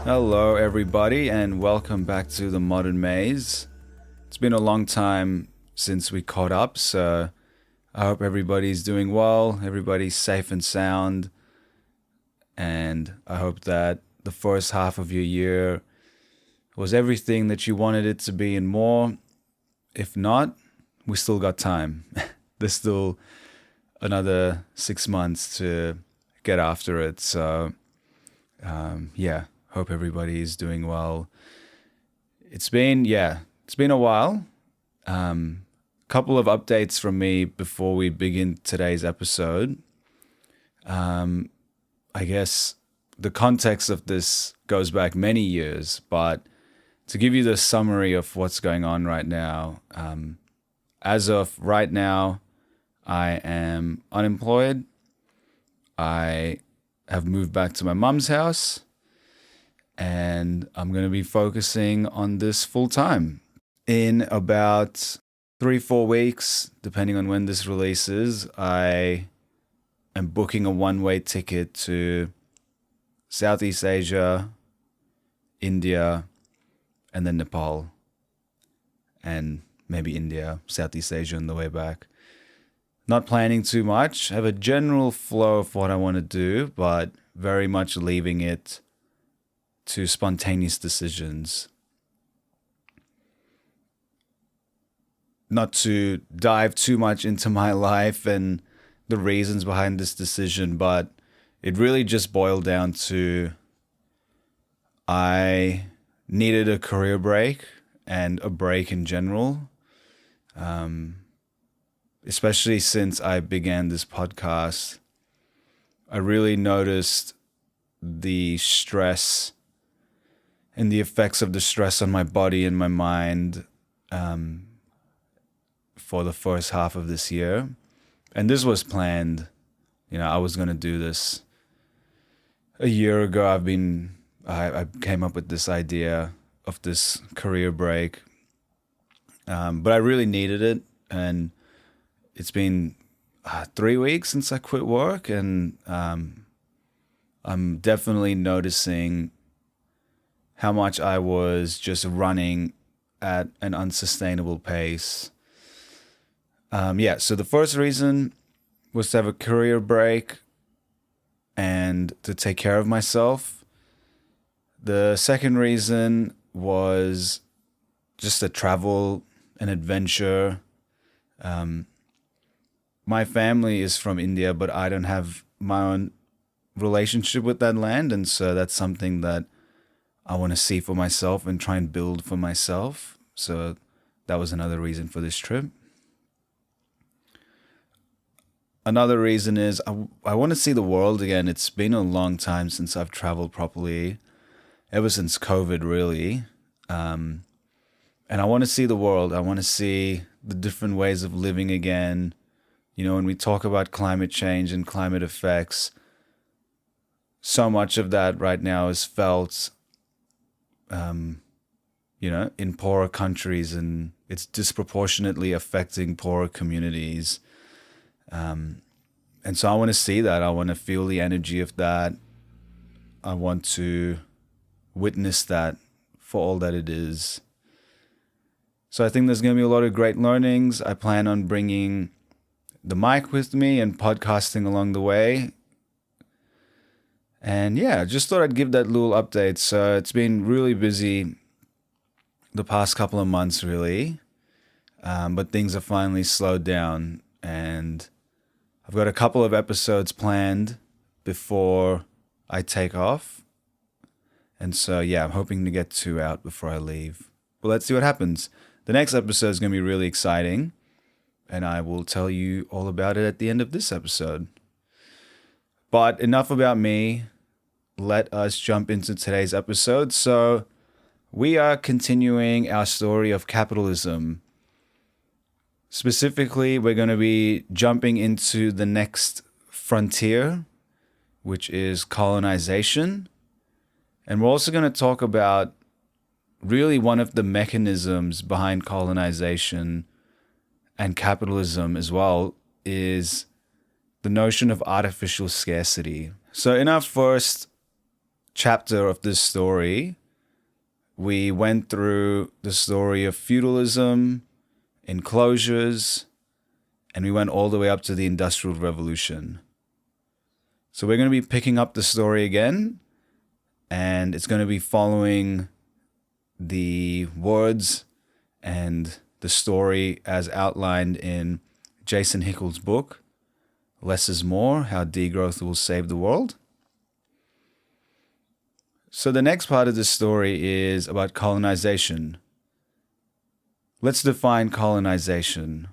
Hello, everybody, and welcome back to the Modern Maze. It's been a long time since we caught up, so I hope everybody's doing well, everybody's safe and sound, and I hope that the first half of your year was everything that you wanted it to be and more. If not, we still got time. There's still another 6 months to get after it, so hope everybody is doing well. It's been a while. Couple of updates from me before we begin today's episode. I guess the context of this goes back many years, but to give you the summary of what's going on right now, as of right now, I am unemployed. I have moved back to my mum's house, and I'm going to be focusing on this full time. In about 3-4 weeks, depending on when this releases, I am booking a one-way ticket to Southeast Asia, India, and then Nepal, and maybe India, Southeast Asia on the way back. Not planning too much. I have a general flow of what I want to do, but very much leaving it to spontaneous decisions. Not to dive too much into my life and the reasons behind this decision, but it really just boiled down to I needed a career break and a break in general. Especially since I began this podcast, I really noticed the stress and the effects of the stress on my body and my mind for the first half of this year. And this was planned. I was going to do this a year ago. I came up with this idea of this career break. But I really needed it. And it's been 3 weeks since I quit work. And I'm definitely noticing how much I was just running at an unsustainable pace. So the first reason was to have a career break and to take care of myself. The second reason was just to travel and adventure. My family is from India, but I don't have my own relationship with that land. And so that's something that I want to see for myself and try and build for myself. So that was another reason for this trip. Another reason is I want to see the world again. It's been a long time since I've traveled properly, ever since COVID, really. And I want to see the world. I want to see the different ways of living again. When we talk about climate change and climate effects, so much of that right now is felt in poorer countries, and it's disproportionately affecting poorer communities. And so I want to see that. I want to feel the energy of that. I want to witness that for all that it is. So I think there's going to be a lot of great learnings. I plan on bringing the mic with me and podcasting along the way. And just thought I'd give that little update. So it's been really busy the past couple of months, really. But things have finally slowed down. And I've got a couple of episodes planned before I take off. And so, I'm hoping to get 2 out before I leave. But let's see what happens. The next episode is going to be really exciting. And I will tell you all about it at the end of this episode. But enough about me. Let us jump into today's episode. So we are continuing our story of capitalism. Specifically, we're going to be jumping into the next frontier, which is colonization. And we're also going to talk about really one of the mechanisms behind colonization and capitalism as well is the notion of artificial scarcity. So in our first chapter of this story, we went through the story of feudalism, enclosures, and we went all the way up to the Industrial Revolution. So we're going to be picking up the story again, and it's going to be following the words and the story as outlined in Jason Hickel's book, Less is More, How Degrowth Will Save the World. So the next part of the story is about colonization. Let's define colonization.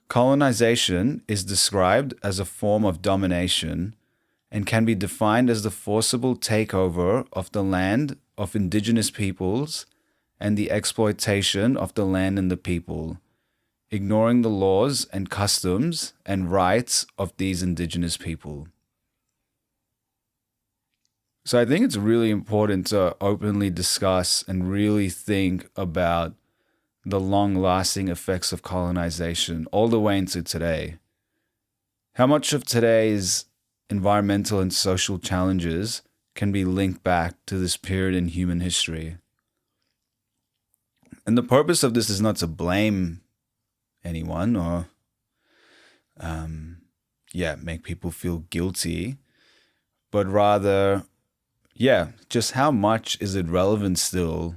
Colonization is described as a form of domination and can be defined as the forcible takeover of the land of indigenous peoples and the exploitation of the land and the people, ignoring the laws and customs and rights of these indigenous people. So I think it's really important to openly discuss and really think about the long-lasting effects of colonization all the way into today. How much of today's environmental and social challenges can be linked back to this period in human history? And the purpose of this is not to blame anyone or, make people feel guilty, but rather, just how much is it relevant still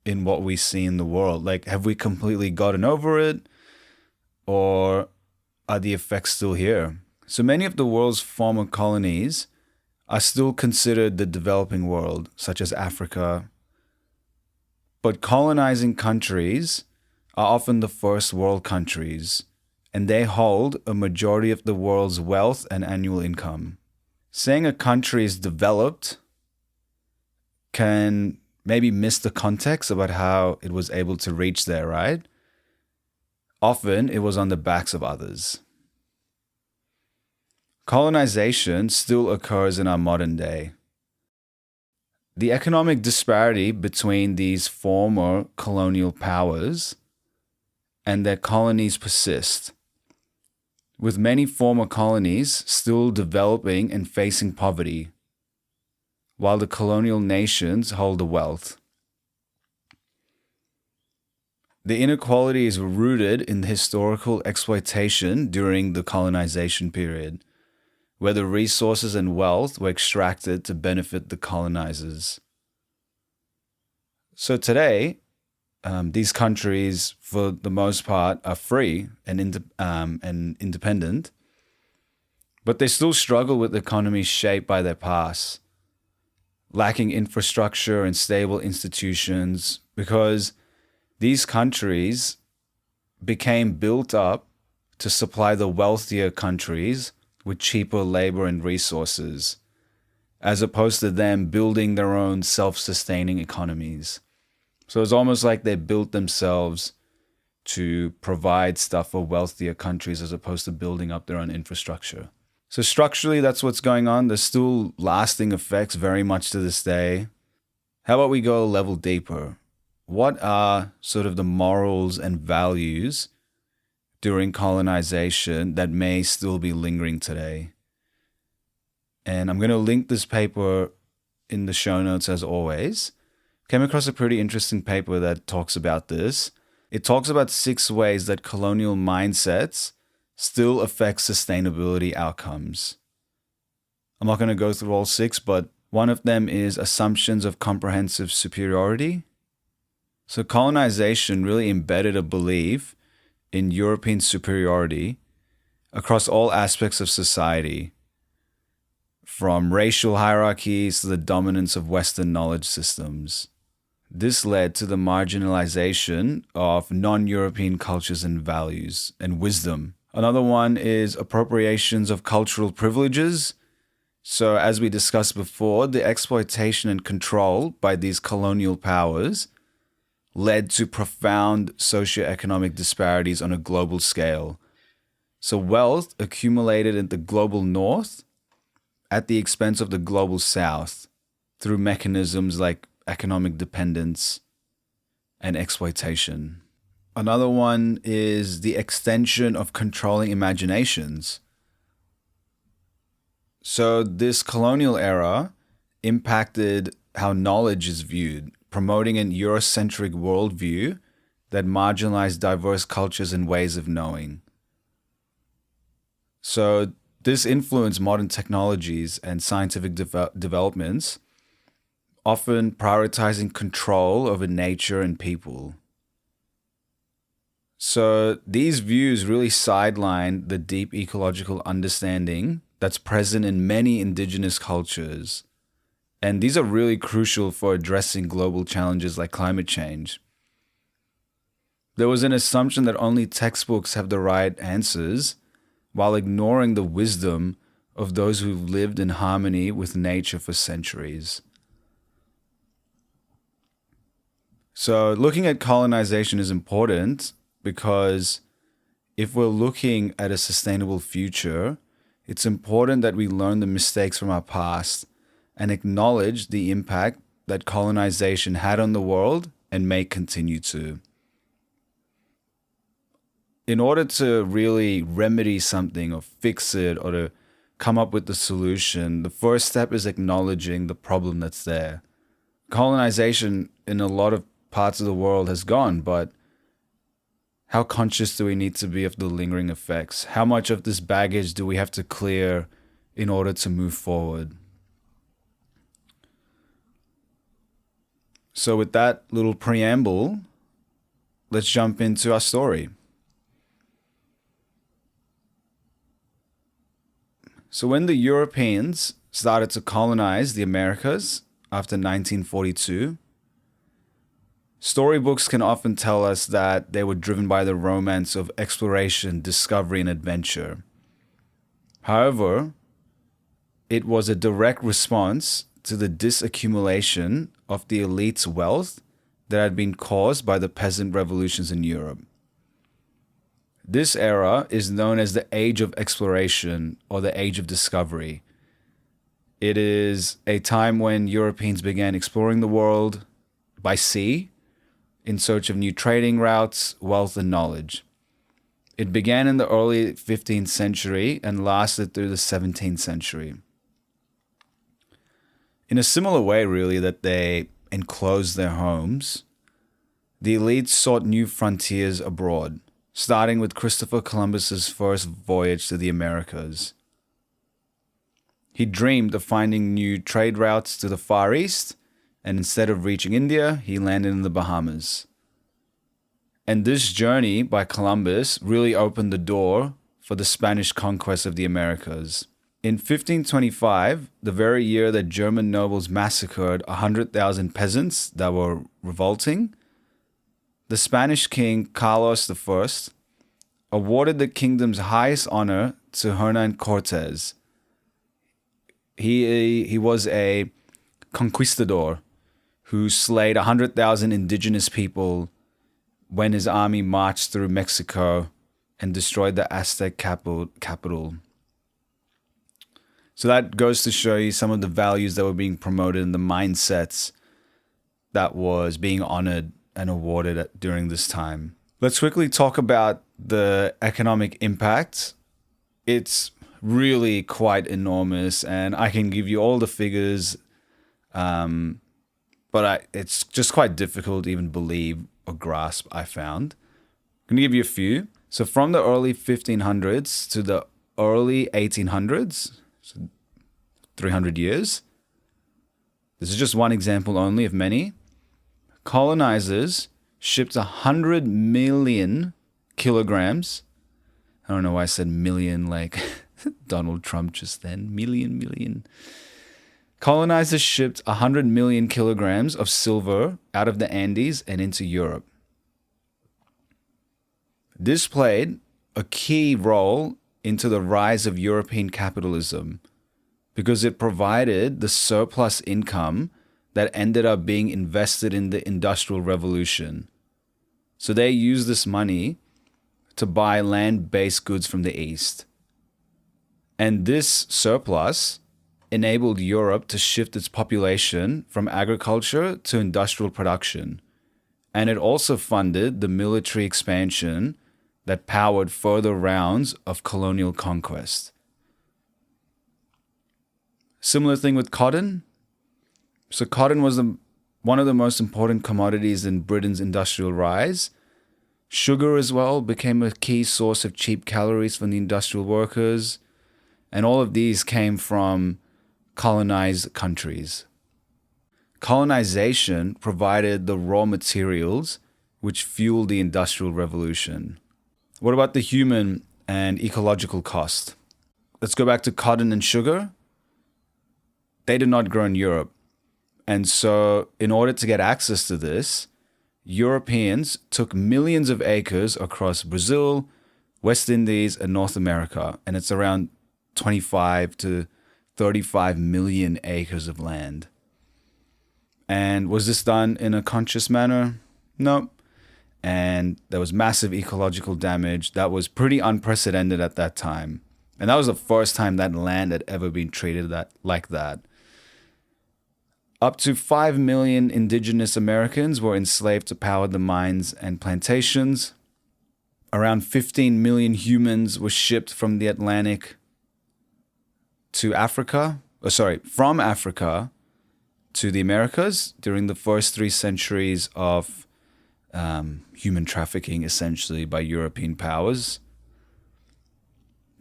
in what we see in the world? Like, have we completely gotten over it, or are the effects still here? So many of the world's former colonies are still considered the developing world, such as Africa. But colonizing countries are often the first world countries, and they hold a majority of the world's wealth and annual income. Saying a country is developed can maybe miss the context about how it was able to reach there, right? Often it was on the backs of others. Colonization still occurs in our modern day. The economic disparity between these former colonial powers and their colonies persist, with many former colonies still developing and facing poverty, while the colonial nations hold the wealth. The inequality is rooted in the historical exploitation during the colonization period, where the resources and wealth were extracted to benefit the colonizers. So today, these countries, for the most part, are free and independent, but they still struggle with economies shaped by their past, lacking infrastructure and stable institutions, because these countries became built up to supply the wealthier countries with cheaper labor and resources, as opposed to them building their own self-sustaining economies. So it's almost like they built themselves to provide stuff for wealthier countries as opposed to building up their own infrastructure. So structurally, that's what's going on. There's still lasting effects very much to this day. How about we go a level deeper? What are sort of the morals and values during colonization that may still be lingering today? And I'm going to link this paper in the show notes as always. Came across a pretty interesting paper that talks about this. It talks about 6 ways that colonial mindsets still affect sustainability outcomes. I'm not going to go through all 6, but one of them is assumptions of comprehensive superiority. So colonization really embedded a belief in European superiority across all aspects of society, from racial hierarchies to the dominance of Western knowledge systems. This led to the marginalization of non-European cultures and values and wisdom. Another one is appropriations of cultural privileges. So as we discussed before, the exploitation and control by these colonial powers led to profound socioeconomic disparities on a global scale. So wealth accumulated in the global north at the expense of the global south through mechanisms like economic dependence and exploitation. Another one is the extension of controlling imaginations. So this colonial era impacted how knowledge is viewed, promoting an Eurocentric worldview that marginalized diverse cultures and ways of knowing. So this influenced modern technologies and scientific developments, often prioritizing control over nature and people. So these views really sideline the deep ecological understanding that's present in many indigenous cultures. And these are really crucial for addressing global challenges like climate change. There was an assumption that only textbooks have the right answers, while ignoring the wisdom of those who've lived in harmony with nature for centuries. So looking at colonization is important because if we're looking at a sustainable future, it's important that we learn the mistakes from our past and acknowledge the impact that colonization had on the world and may continue to. In order to really remedy something or fix it or to come up with the solution, the first step is acknowledging the problem that's there. Colonization in a lot of parts of the world has gone, but how conscious do we need to be of the lingering effects? How much of this baggage do we have to clear in order to move forward? So with that little preamble, let's jump into our story. So when the Europeans started to colonize the Americas after 1942, storybooks can often tell us that they were driven by the romance of exploration, discovery, and adventure. However, it was a direct response to the disaccumulation of the elite's wealth that had been caused by the peasant revolutions in Europe. This era is known as the Age of Exploration or the Age of Discovery. It is a time when Europeans began exploring the world by sea in search of new trading routes, wealth, and knowledge. It began in the early 15th century and lasted through the 17th century. In a similar way, really, that they enclosed their homes, the elites sought new frontiers abroad, starting with Christopher Columbus's first voyage to the Americas. He dreamed of finding new trade routes to the Far East, and instead of reaching India, he landed in the Bahamas. And this journey by Columbus really opened the door for the Spanish conquest of the Americas. In 1525, the very year that German nobles massacred 100,000 peasants that were revolting, the Spanish king Carlos I awarded the kingdom's highest honor to Hernan Cortes. He was a conquistador who slayed 100,000 indigenous people when his army marched through Mexico and destroyed the Aztec capital. So that goes to show you some of the values that were being promoted and the mindsets that was being honored and awarded during this time. Let's quickly talk about the economic impact. It's really quite enormous, and I can give you all the figures, but it's just quite difficult to even believe or grasp, I found. I'm going to give you a few. So from the early 1500s to the early 1800s, so 300 years, this is just one example only of many, colonizers shipped 100 million kilograms. I don't know why I said million like Donald Trump just then. Million. Colonizers shipped 100 million kilograms of silver out of the Andes and into Europe. This played a key role into the rise of European capitalism because it provided the surplus income that ended up being invested in the Industrial Revolution. So they used this money to buy land-based goods from the East. And this surplus enabled Europe to shift its population from agriculture to industrial production. And it also funded the military expansion that powered further rounds of colonial conquest. Similar thing with cotton. So cotton was one of the most important commodities in Britain's industrial rise. Sugar as well became a key source of cheap calories for the industrial workers. And all of these came from colonized countries. Colonisation provided the raw materials which fueled the Industrial Revolution. What about the human and ecological cost? Let's go back to cotton and sugar. They did not grow in Europe. And so in order to get access to this, Europeans took millions of acres across Brazil, West Indies, and North America. And it's around 25 to 35 million acres of land. And was this done in a conscious manner? No. And there was massive ecological damage that was pretty unprecedented at that time. And that was the first time that land had ever been treated like that. Up to 5 million indigenous Americans were enslaved to power the mines and plantations. Around 15 million humans were shipped from the Atlantic to Africa. From Africa to the Americas during the first 3 centuries of human trafficking, essentially, by European powers.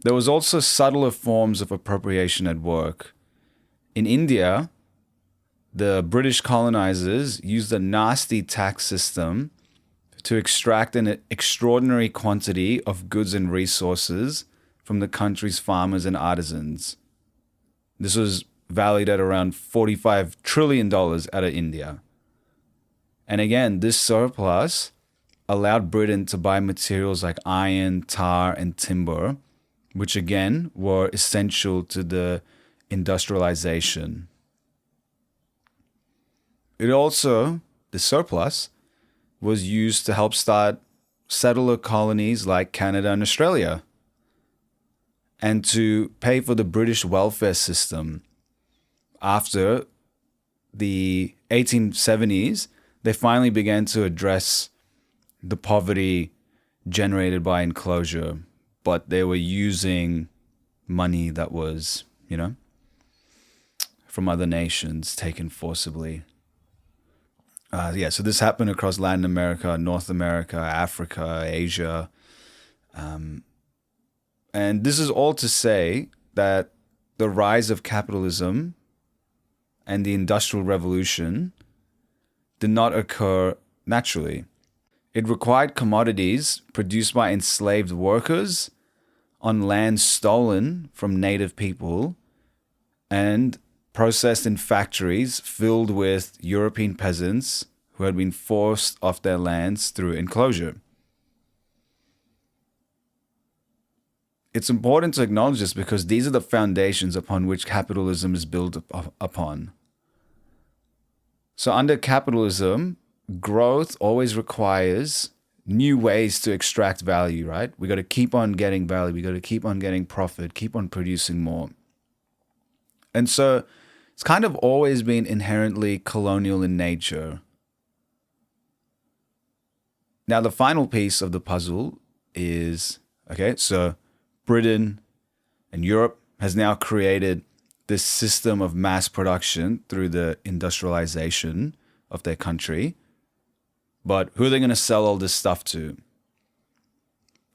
There was also subtler forms of appropriation at work. In India, the British colonizers used a nasty tax system to extract an extraordinary quantity of goods and resources from the country's farmers and artisans. This was valued at around $45 trillion out of India. And again, this surplus allowed Britain to buy materials like iron, tar, and timber, which again were essential to the industrialization. The surplus was used to help start settler colonies like Canada and Australia, and to pay for the British welfare system. After the 1870s, they finally began to address the poverty generated by enclosure, but they were using money that was, from other nations taken forcibly. So this happened across Latin America, North America, Africa, Asia. And this is all to say that the rise of capitalism and the Industrial Revolution did not occur naturally. It required commodities produced by enslaved workers on land stolen from native people and processed in factories filled with European peasants who had been forced off their lands through enclosure. It's important to acknowledge this because these are the foundations upon which capitalism is built upon. So under capitalism, growth always requires new ways to extract value, right? We got to keep on getting value. We got to keep on getting profit, keep on producing more. And so it's kind of always been inherently colonial in nature. Now, the final piece of the puzzle is, so Britain and Europe has now created this system of mass production through the industrialization of their country. But who are they going to sell all this stuff to?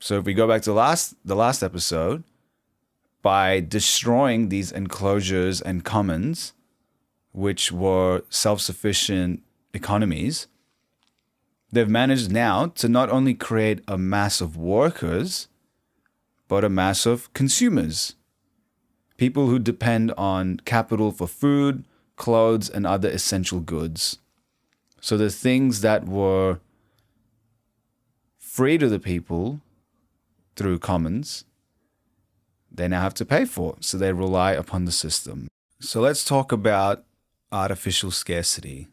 So if we go back to the last episode, by destroying these enclosures and commons, which were self-sufficient economies, they've managed now to not only create a mass of workers, but a mass of consumers. People who depend on capital for food, clothes, and other essential goods. So the things that were free to the people through commons, they now have to pay for. So they rely upon the system. So let's talk about artificial scarcity.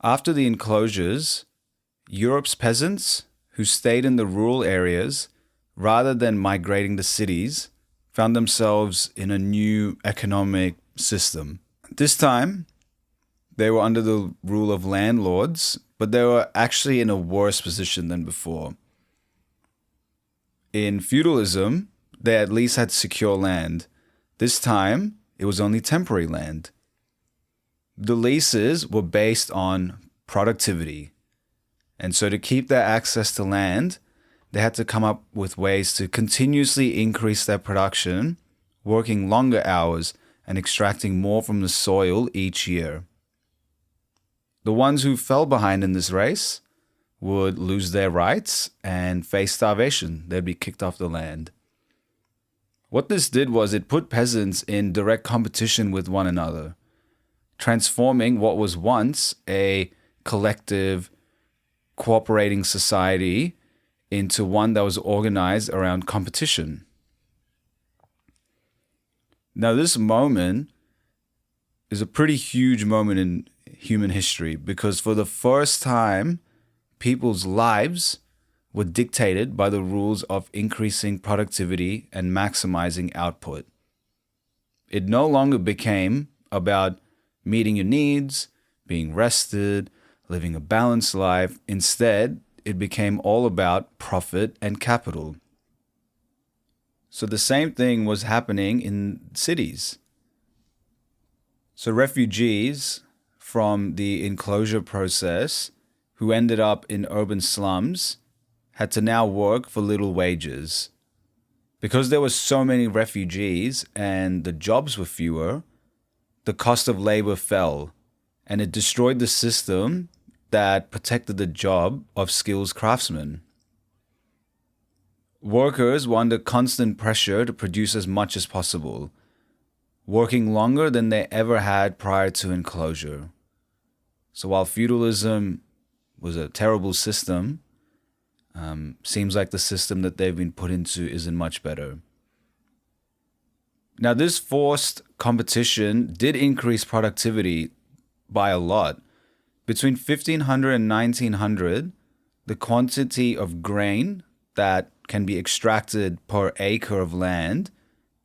After the enclosures, Europe's peasants who stayed in the rural areas rather than migrating to cities found themselves in a new economic system. This time, they were under the rule of landlords, but they were actually in a worse position than before. In feudalism, they at least had secure land. This time, it was only temporary land. The leases were based on productivity. And so to keep their access to land, they had to come up with ways to continuously increase their production, working longer hours and extracting more from the soil each year. The ones who fell behind in this race would lose their rights and face starvation. They'd be kicked off the land. What this did was it put peasants in direct competition with one another, transforming what was once a collective, cooperating society into one that was organized around competition. Now, this moment is a pretty huge moment in human history because for the first time, people's lives were dictated by the rules of increasing productivity and maximizing output. It no longer became about meeting your needs, being rested, living a balanced life. Instead, it became all about profit and capital. So the same thing was happening in cities. So refugees from the enclosure process who ended up in urban slums had to now work for little wages. Because there were so many refugees and the jobs were fewer, the cost of labor fell, and it destroyed the system that protected the job of skilled craftsmen. Workers were under constant pressure to produce as much as possible, working longer than they ever had prior to enclosure. So while feudalism was a terrible system, seems like the system that they've been put into isn't much better. Now, this forced competition did increase productivity by a lot. Between 1500 and 1900, the quantity of grain that can be extracted per acre of land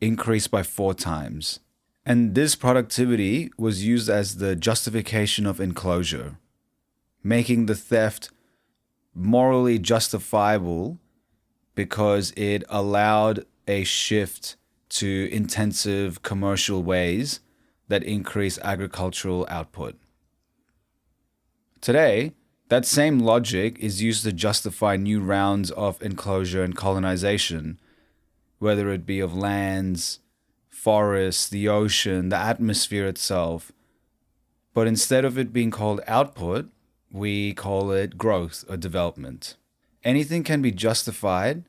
increased by 4 times. And this productivity was used as the justification of enclosure, making the theft morally justifiable because it allowed a shift to intensive commercial ways that increase agricultural output. Today, that same logic is used to justify new rounds of enclosure and colonization, whether it be of lands, forests, the ocean, the atmosphere itself. But instead of it being called output, we call it growth or development. Anything can be justified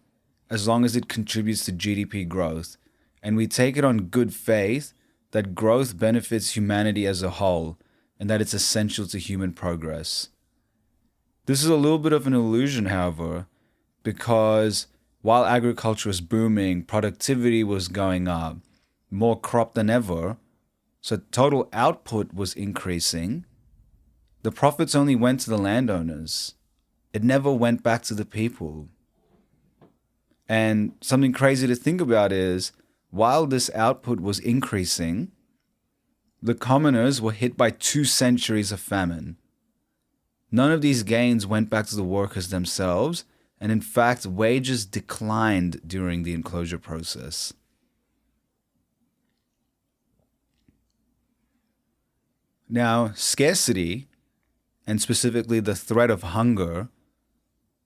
as long as it contributes to GDP growth, and we take it on good faith that growth benefits humanity as a whole and that it's essential to human progress. This is a little bit of an illusion, however, because while agriculture was booming, productivity was going up, more crop than ever, so total output was increasing. The profits only went to the landowners. It never went back to the people. And something crazy to think about is, while this output was increasing, the commoners were hit by 2 centuries of famine. None of these gains went back to the workers themselves, and in fact, wages declined during the enclosure process. Now, scarcity, and specifically the threat of hunger,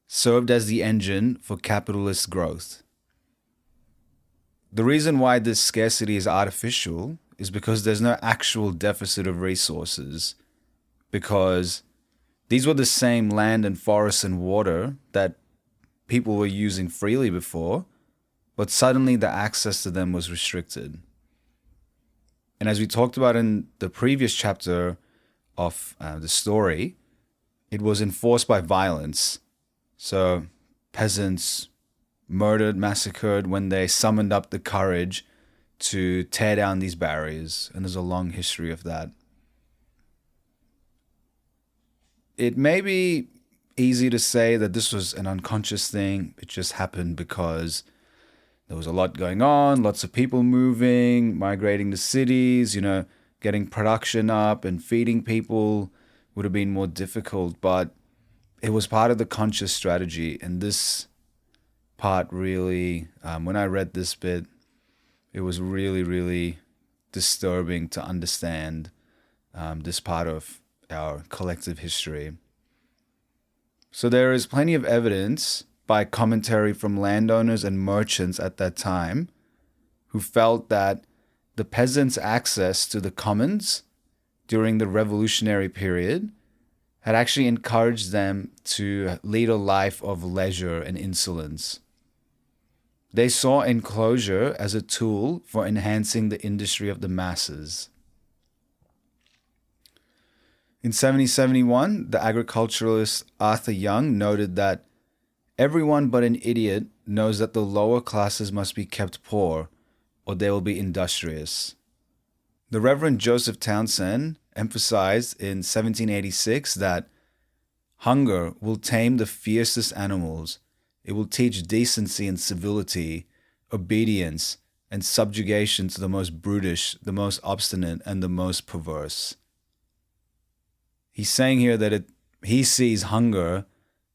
served as the engine for capitalist growth. The reason why this scarcity is artificial is because there's no actual deficit of resources, because these were the same land and forests and water that people were using freely before, but suddenly the access to them was restricted. And as we talked about in the previous chapter of the story, it was enforced by violence. So peasants murdered, massacred when they summoned up the courage to tear down these barriers. And there's a long history of that. It may be easy to say that this was an unconscious thing. It just happened because there was a lot going on, lots of people moving, migrating to cities, getting production up and feeding people would have been more difficult, but it was part of the conscious strategy. And this part really, when I read this bit, it was really, really disturbing to understand this part of our collective history. So there is plenty of evidence by commentary from landowners and merchants at that time who felt that the peasants' access to the commons during the revolutionary period had actually encouraged them to lead a life of leisure and insolence. They saw enclosure as a tool for enhancing the industry of the masses. In 1771, the agriculturalist Arthur Young noted that everyone but an idiot knows that the lower classes must be kept poor, or they will be industrious. The Reverend Joseph Townsend emphasized in 1786 that hunger will tame the fiercest animals. It will teach decency and civility, obedience, and subjugation to the most brutish, the most obstinate, and the most perverse. He's saying here that he sees hunger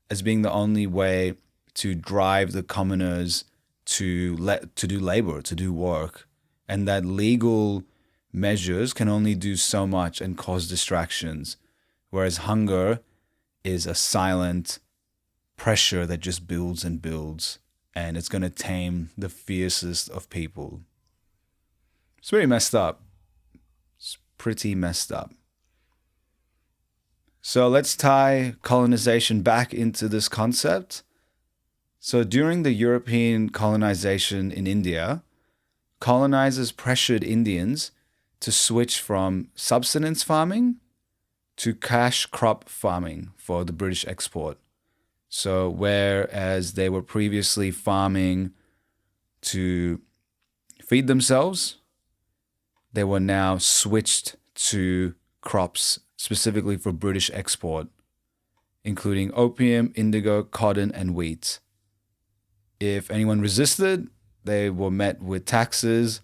as being the only way to drive the commoners to do labor, to do work, and that legal measures can only do so much and cause distractions, whereas hunger is a silent pressure that just builds and builds, and it's going to tame the fiercest of people. It's pretty messed up. It's pretty messed up. So let's tie colonization back into this concept. So during the European colonization in India, colonizers pressured Indians to switch from subsistence farming to cash crop farming for the British export. So whereas they were previously farming to feed themselves, they were now switched to crops specifically for British export, including opium, indigo, cotton, and wheat. If anyone resisted, they were met with taxes,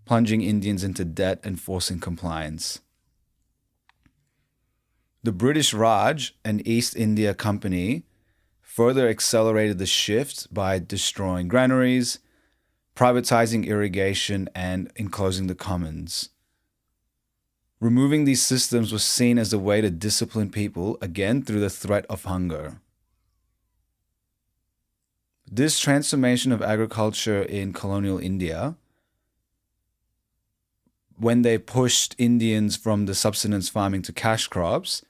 plunging Indians into debt and forcing compliance. The British Raj and East India Company further accelerated the shift by destroying granaries, privatizing irrigation, and enclosing the commons. Removing these systems was seen as a way to discipline people, again through the threat of hunger. This transformation of agriculture in colonial India, when they pushed Indians from the subsistence farming to cash crops,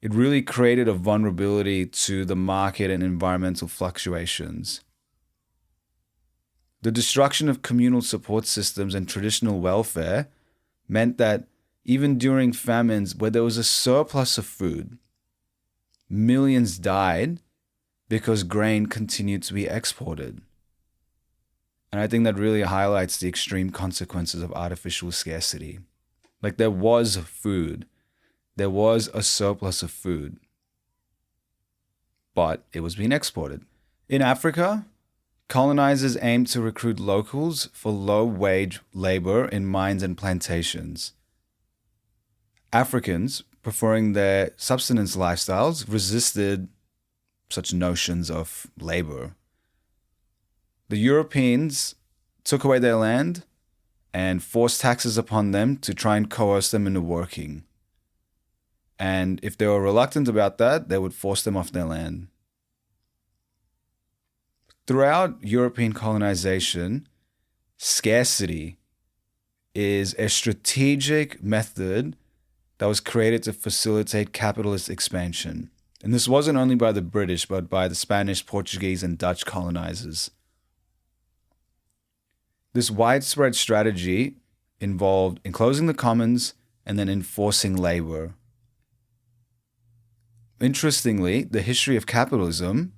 it really created a vulnerability to the market and environmental fluctuations. The destruction of communal support systems and traditional welfare meant that even during famines where there was a surplus of food, millions died because grain continued to be exported. And I think that really highlights the extreme consequences of artificial scarcity. Like there was food. There was a surplus of food. But it was being exported. In Africa, colonizers aimed to recruit locals for low-wage labor in mines and plantations. Africans, preferring their subsistence lifestyles, resisted such notions of labor. The Europeans took away their land and forced taxes upon them to try and coerce them into working. And if they were reluctant about that, they would force them off their land. Throughout European colonization, scarcity is a strategic method that was created to facilitate capitalist expansion. And this wasn't only by the British, but by the Spanish, Portuguese, and Dutch colonizers. This widespread strategy involved enclosing the commons and then enforcing labor. Interestingly, the history of capitalism,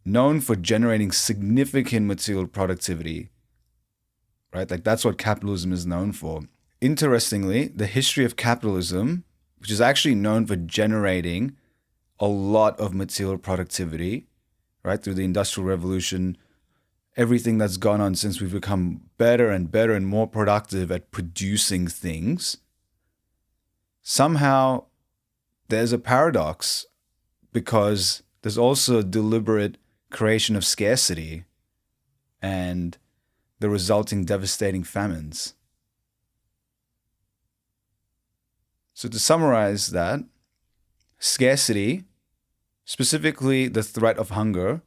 known for generating significant material productivity, right? Like that's what capitalism is known for. Interestingly, the history of capitalism, which is actually known for generating a lot of material productivity, right? Through the Industrial Revolution, everything that's gone on since we've become better and better and more productive at producing things, somehow there's a paradox because there's also a deliberate creation of scarcity and the resulting devastating famines. So to summarize that, scarcity, specifically the threat of hunger,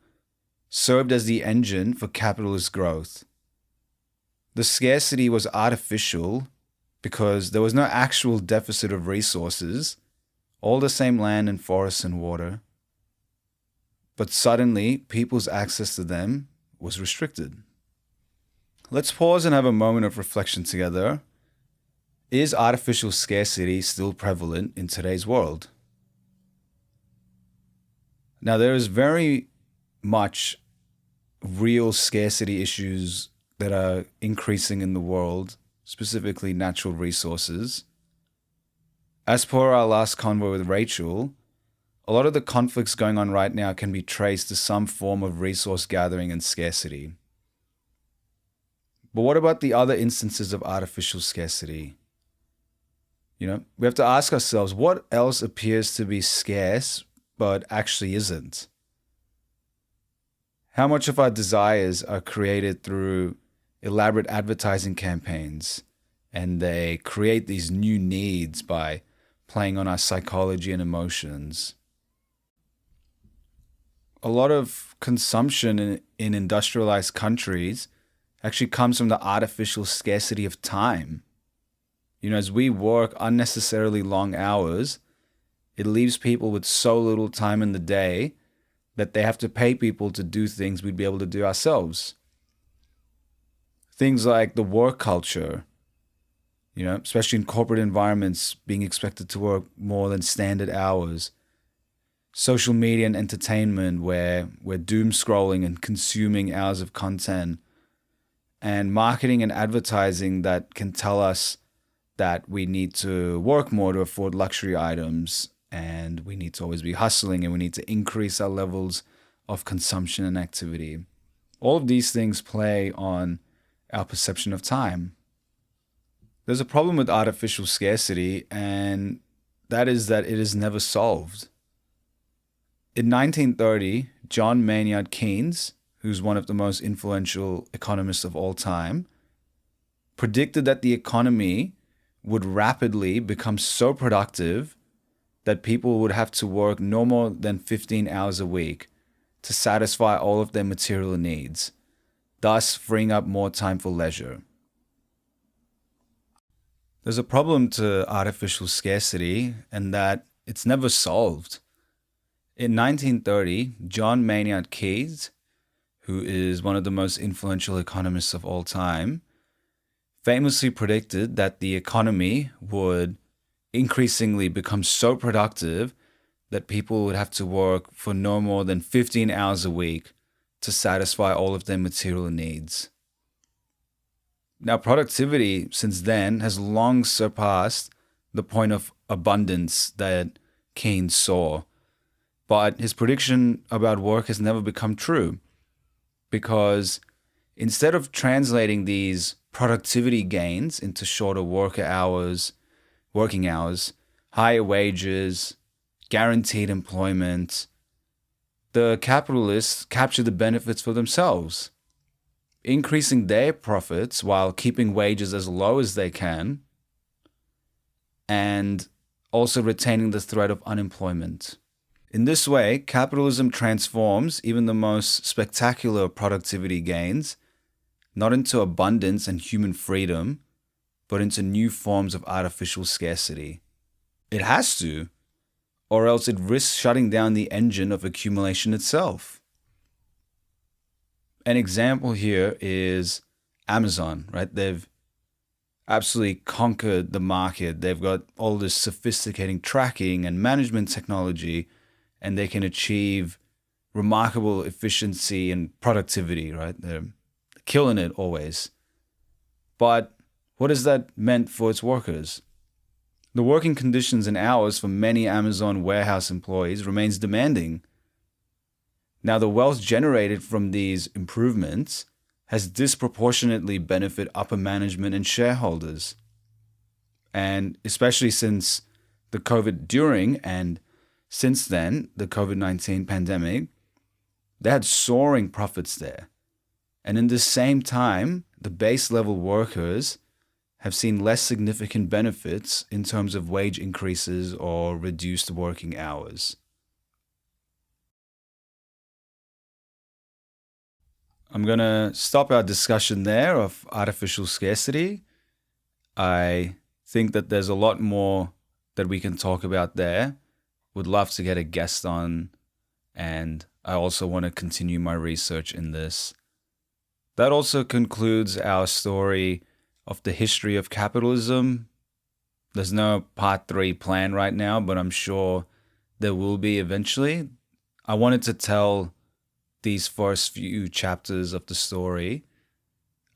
served as the engine for capitalist growth. The scarcity was artificial because there was no actual deficit of resources, all the same land and forests and water. But suddenly, people's access to them was restricted. Let's pause and have a moment of reflection together. Is artificial scarcity still prevalent in today's world? Now, there is very much real scarcity issues that are increasing in the world, specifically natural resources. As per our last convo with Rachel, a lot of the conflicts going on right now can be traced to some form of resource gathering and scarcity. But what about the other instances of artificial scarcity? We have to ask ourselves, what else appears to be scarce but actually isn't? How much of our desires are created through elaborate advertising campaigns, and they create these new needs by playing on our psychology and emotions? A lot of consumption in industrialized countries actually comes from the artificial scarcity of time. As we work unnecessarily long hours, it leaves people with so little time in the day that they have to pay people to do things we'd be able to do ourselves. Things like the work culture, especially in corporate environments, being expected to work more than standard hours. Social media and entertainment, where we're doom scrolling and consuming hours of content. And marketing and advertising that can tell us that we need to work more to afford luxury items, and we need to always be hustling, and we need to increase our levels of consumption and activity. All of these things play on our perception of time. There's a problem with artificial scarcity, and that is that it is never solved. In 1930, John Maynard Keynes, who's one of the most influential economists of all time, predicted that the economy would rapidly become so productive that people would have to work no more than 15 hours a week to satisfy all of their material needs, thus freeing up more time for leisure. There's a problem to artificial scarcity, and that it's never solved. In 1930, John Maynard Keynes, who is one of the most influential economists of all time, famously predicted that the economy would increasingly become so productive that people would have to work for no more than 15 hours a week to satisfy all of their material needs. Now, productivity since then has long surpassed the point of abundance that Keynes saw. But his prediction about work has never become true, because instead of translating these productivity gains into shorter working hours, higher wages, guaranteed employment, the capitalists capture the benefits for themselves, increasing their profits while keeping wages as low as they can, and also retaining the threat of unemployment. In this way, capitalism transforms even the most spectacular productivity gains not into abundance and human freedom, but into new forms of artificial scarcity. It has to, or else it risks shutting down the engine of accumulation itself. An example here is Amazon, right? They've absolutely conquered the market. They've got all this sophisticated tracking and management technology, and they can achieve remarkable efficiency and productivity, right? They're killing it always. But what has that meant for its workers? The working conditions and hours for many Amazon warehouse employees remains demanding. Now, the wealth generated from these improvements has disproportionately benefit upper management and shareholders. And especially since the since then, the COVID-19 pandemic, they had soaring profits there. And in the same time, the base level workers have seen less significant benefits in terms of wage increases or reduced working hours. I'm going to stop our discussion there of artificial scarcity. I think that there's a lot more that we can talk about there. Would love to get a guest on, and I also want to continue my research in this. That also concludes our story of the history of capitalism. There's no part 3 planned right now, but I'm sure there will be eventually. I wanted to tell these first few chapters of the story.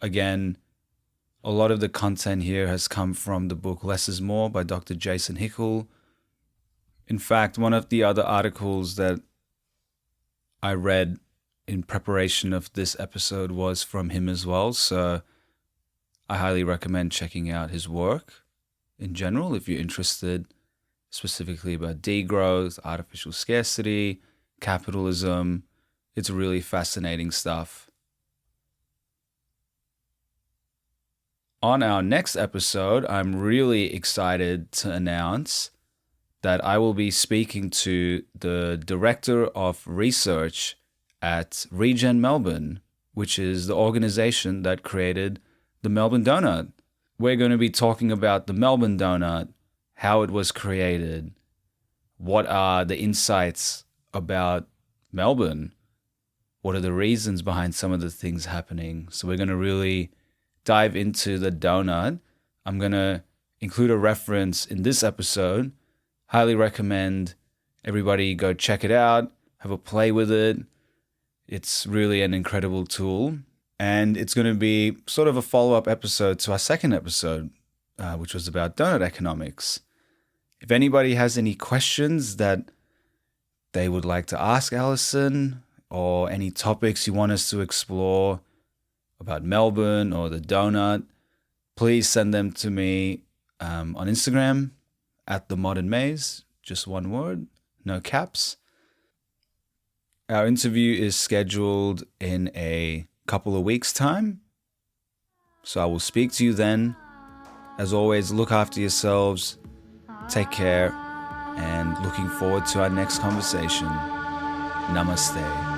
Again, a lot of the content here has come from the book Less is More by Dr. Jason Hickel. In fact, one of the other articles that I read in preparation of this episode was from him as well, so I highly recommend checking out his work in general if you're interested specifically about degrowth, artificial scarcity, capitalism. It's really fascinating stuff. On our next episode, I'm really excited to announce that I will be speaking to the Director of Research at Regen Melbourne, which is the organization that created the Melbourne Doughnut. We're going to be talking about the Melbourne Doughnut, how it was created, what are the insights about Melbourne, what are the reasons behind some of the things happening. So we're going to really dive into the donut. I'm going to include a reference in this episode. Highly recommend everybody go check it out, have a play with it. It's really an incredible tool. And it's going to be sort of a follow-up episode to our second episode, which was about donut economics. If anybody has any questions that they would like to ask Alison, or any topics you want us to explore about Melbourne or the donut, please send them to me on Instagram at The Modern Maze, just one word, no caps. Our interview is scheduled in a couple of weeks' time, so I will speak to you then. As always, look after yourselves, take care, and looking forward to our next conversation. Namaste.